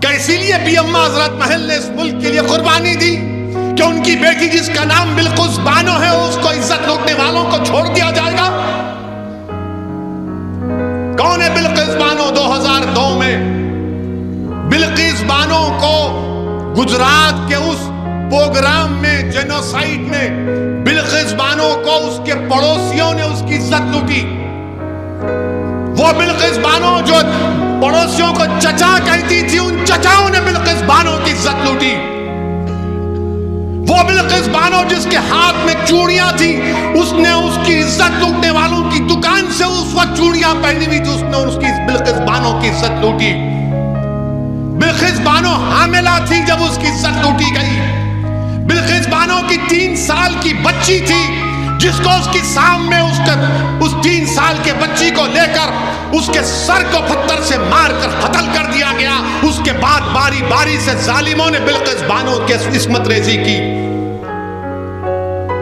इसीलिए भी अम्मा हजरत महल ने इस मुल्क के लिए कुर्बानी दी कि उनकी बेटी जिसका नाम बिल्किस बानो है उसको इज्जत लूटने वालों को छोड़ दिया जाएगा। कौन है बिल्किस बानो? 2002 में बिल्किस बानो को गुजरात के उस प्रोग्राम में, जेनोसाइड में, बिल्किस बानो को उसके पड़ोसियों ने उसकी इज्जत लूटी। वो बिल्किस बानो जो पड़ोसियों को चचा कहती थी, उन चचाओं ने बिल्किस बानो की इज्जत लूटी। वो बिल्किस बानो जिसके हाथ में चूड़ियां थी, उसने उसकी इज्जत लूटने वालों की दुकान से उस वक्त चूड़ियां पहनी हुई थी, उसने उसकी बिल्किस बानो की इज्जत लूटी। बिल्किस बानो हामिला थी जब उसकी इज्जत लूटी गई। बिल्किस बानो की 3 साल की बच्ची थी जिसको उसकी सामने उस 3 साल के बच्ची को लेकर उसके सर को पत्थर से मारकर कत्ल कर दिया गया। उसके बाद बारी बारी से जालिमों ने बिल्किस बानो की इस्मत रेजी की।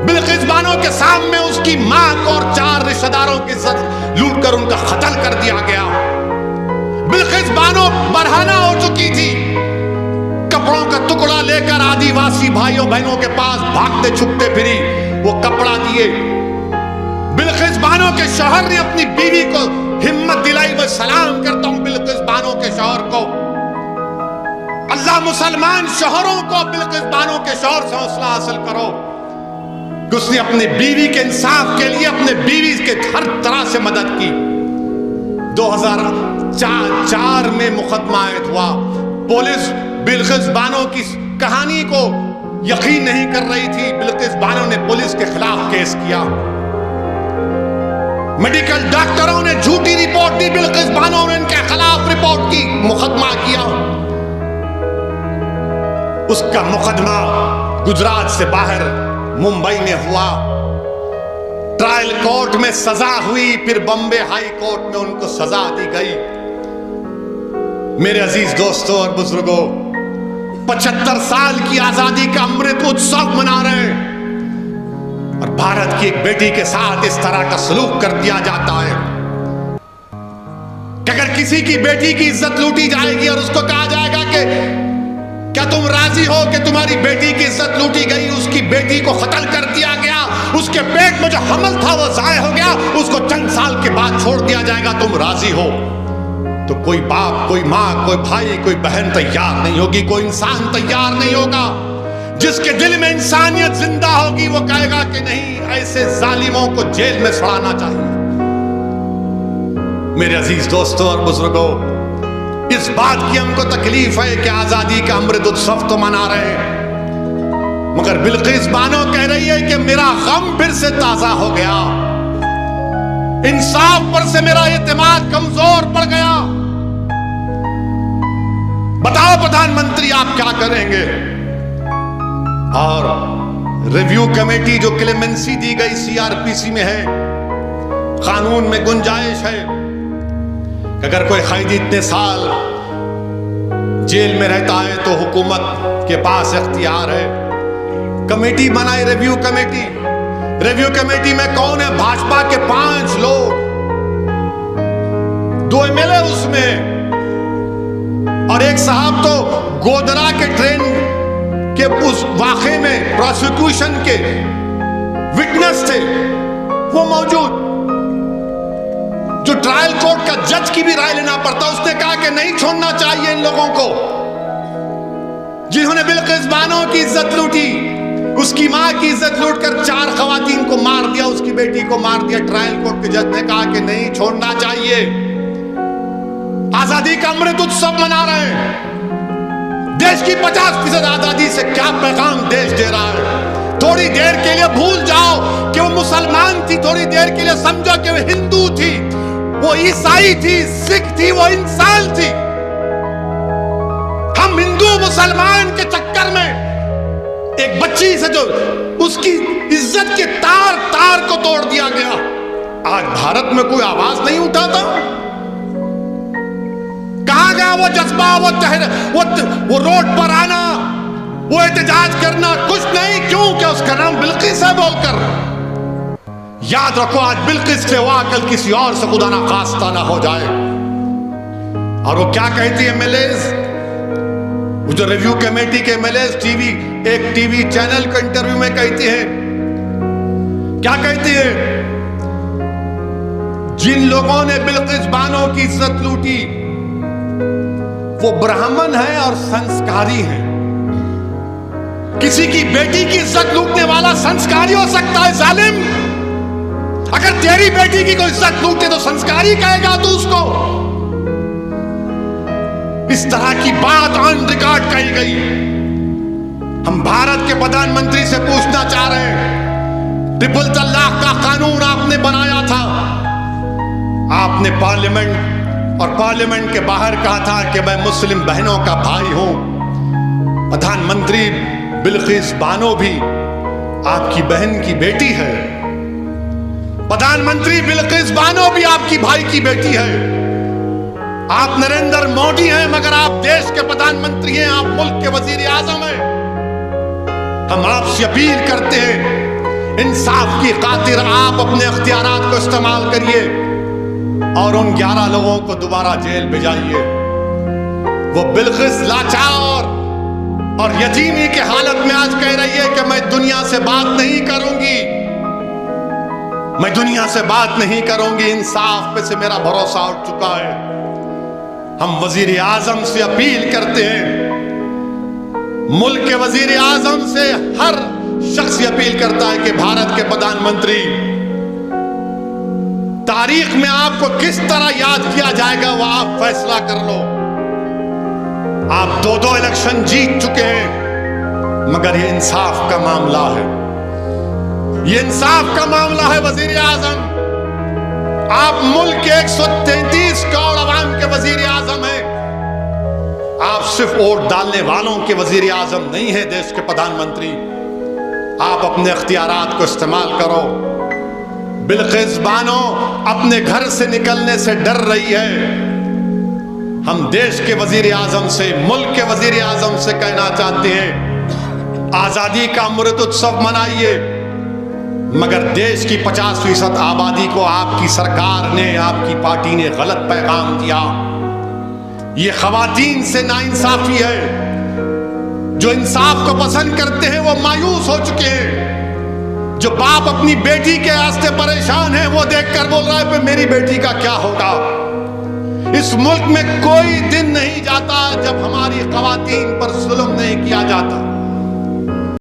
बिल्किस बानो के सामने उसकी मां को और 4 रिश्तेदारों की इज्जत लूटकर उनका कत्ल कर दिया गया। बिल्किस बानो बरहाना हो चुकी थी, कपड़ों का टुकड़ा लेकर आदिवासी भाइयों बहनों के पास भागते छुपते फिरी, वो कपड़ा दिए। बिल्किस बानो के शौहर ने अपनी बीवी को हिम्मत दिलाई। मैं सलाम करता हूं बिल्किस बानो के शौहर को। अल्लाह मुसलमान शौहरों को बिल्किस बानो के शौहर से हौसला हासिल करो कि उसने अपनी बीवी के इंसाफ के लिए अपने बीवी के हर तरह से मदद की। 2004 में मुकदमा आयत हुआ। पुलिस बिल्किस बानो की कहानी को यकीन नहीं कर रही थी। बिल्किस बानो ने पुलिस के खिलाफ केस किया। मेडिकल डॉक्टरों ने झूठी रिपोर्ट दी, बिल्किस बानो ने इनके खिलाफ रिपोर्ट की, मुकदमा किया। उसका मुकदमा गुजरात से बाहर मुंबई में हुआ। ट्रायल कोर्ट में सजा हुई, फिर बॉम्बे हाई कोर्ट में उनको सजा दी गई। मेरे अजीज दोस्तों और बुजुर्गों, 75 साल की आजादी का अमृत उत्सव मना रहे हैं और भारत की एक बेटी के साथ इस तरह का सलूक कर दिया जाता है कि अगर किसी की बेटी की इज्जत लूटी जाएगी और उसको कहा जाएगा कि क्या तुम राजी हो कि तुम्हारी बेटी की इज्जत लूटी गई, उसकी बेटी को कत्ल कर दिया गया, उसके पेट में जो हमल था वो जाया हो गया, उसको चंद साल के बाद छोड़ दिया जाएगा, तुम राजी हो? तो कोई बाप, कोई माँ, कोई भाई, कोई बहन तैयार नहीं होगी, कोई इंसान तैयार नहीं होगा। जिसके दिल में इंसानियत जिंदा होगी वो कहेगा कि नहीं, ऐसे जालिमों को जेल में सड़ाना चाहिए। मेरे अजीज दोस्तों और बुजुर्गों, इस बात की हमको तकलीफ है कि आजादी का अमृत उत्सव तो मना रहे हैं, मगर बिल्किस बानो कह रही है कि मेरा गम फिर से ताजा हो गया, इंसाफ पर से मेरा एतमाद कमजोर पड़ गया। बताओ प्रधानमंत्री आप क्या करेंगे? और रिव्यू कमेटी जो क्लेमेंसी दी गई सीआरपीसी में है, कानून में गुंजाइश है कि अगर कोई कैदी इतने साल जेल में रहता है तो हुकूमत के पास इख्तियार है। कमेटी बनाई, रिव्यू कमेटी। रिव्यू कमेटी में कौन है? भाजपा के 5 लोग, 2 एमएलए उसमें, और एक साहब तो गोधरा के ट्रेन के उस वाक़े में प्रोसिक्यूशन के विटनेस थे, वो मौजूद। जो ट्रायल कोर्ट का जज की भी राय लेना पड़ता, उसने कहा कि नहीं छोड़ना चाहिए इन लोगों को जिन्होंने बिल्किस बानो की इज्जत लूटी, उसकी मां की इज्जत लूटकर 4 खवातीन को मार दिया, उसकी बेटी को मार दिया। ट्रायल कोर्ट के जज ने कहा कि नहीं छोड़ना चाहिए। आजादी का अमृत उत्सव मना रहे हैं। देश की 50% आजादी से क्या पैगाम देश दे रहा है? थोड़ी देर के लिए भूल जाओ कि वो मुसलमान थी, थोड़ी देर के लिए समझो कि वो हिंदू थी, वो ईसाई थी, सिख थी, वो इंसान थी। हम हिंदू मुसलमान के चक्कर में एक बच्ची से जो उसकी इज्जत के तार तार को तोड़ दिया गया, आज भारत में कोई आवाज नहीं उठाता। कहां गया वो जज्बा, वो रोड पर आना, वो एहतजाज करना? कुछ नहीं। क्यों? क्या उसका नाम बिल्किस है बोलकर। याद रखो, आज बिल्किस से हुआ, कल किसी और से खुदा ना खास्ता ना हो जाए। और वो क्या कहती है? एमएलए जो रिव्यू कमेटी के एमएलए एक टीवी चैनल के इंटरव्यू में कहती है, क्या कहती है? जिन लोगों ने बिल्किस बानो की इज्जत लूटी वो ब्राह्मण है और संस्कारी है। किसी की बेटी की इज्जत लूटने वाला संस्कारी हो सकता है जालिम? अगर तेरी बेटी की कोई इज्जत लूटे तो संस्कारी कहेगा तू उसको? इस तरह की बात ऑन रिकॉर्ड कही गई। हम भारत के प्रधानमंत्री से पूछना चाह रहे हैं, ट्रिपल तलाक का कानून आपने बनाया था, आपने पार्लियामेंट और पार्लियामेंट के बाहर कहा था कि मैं मुस्लिम बहनों का भाई हूं। प्रधानमंत्री बिल्किस बानो भी आपकी बहन की बेटी है। प्रधानमंत्री बिल्किस बानो भी आपकी भाई की बेटी है। आप नरेंद्र मोदी हैं मगर आप देश के प्रधानमंत्री हैं, आप मुल्क के वजीर आजम हैं। हम आपसे अपील करते हैं, इंसाफ की खातिर आप अपने इख्तियारात को इस्तेमाल करिए और उन 11 लोगों को दोबारा जेल भेजाइए। वो बिल्किस लाचार और यतीमी के हालत में आज कह रही है कि मैं दुनिया से बात नहीं करूंगी, मैं दुनिया से बात नहीं करूंगी, इंसाफ पे से मेरा भरोसा उठ चुका है। हम वजीर आजम से अपील करते हैं, मुल्क के वजीर आजम से हर शख्स अपील करता है कि भारत के प्रधानमंत्री, तारीख में आपको किस तरह याद किया जाएगा वो आप फैसला कर लो। आप 2 इलेक्शन जीत चुके हैं मगर ये इंसाफ का मामला है, ये इंसाफ का मामला है वजीर आजम। आप मुल्क के 133 करोड़ अवाम के वजीर आजम हैं। आप सिर्फ वोट डालने वालों के वजीर आजम नहीं है, देश के प्रधानमंत्री। आप अपने इख्तियारात को इस्तेमाल करो। बिल्किस बानो अपने घर से निकलने से डर रही है। हम देश के वजीर आजम से, मुल्क के वजीर आजम से कहना चाहते हैं, आजादी का अमृत उत्सव मनाइए मगर देश की 50% आबादी को आपकी सरकार ने, आपकी पार्टी ने गलत पैगाम दिया। ये खवातीन से नाइंसाफी है। जो इंसाफ को पसंद करते हैं वो मायूस हो चुके हैं। जो बाप अपनी बेटी के वास्ते परेशान है वो देखकर बोल रहा है मेरी बेटी का क्या होगा। इस मुल्क में कोई दिन नहीं जाता जब हमारी खवातीन पर जुल्म नहीं किया जाता।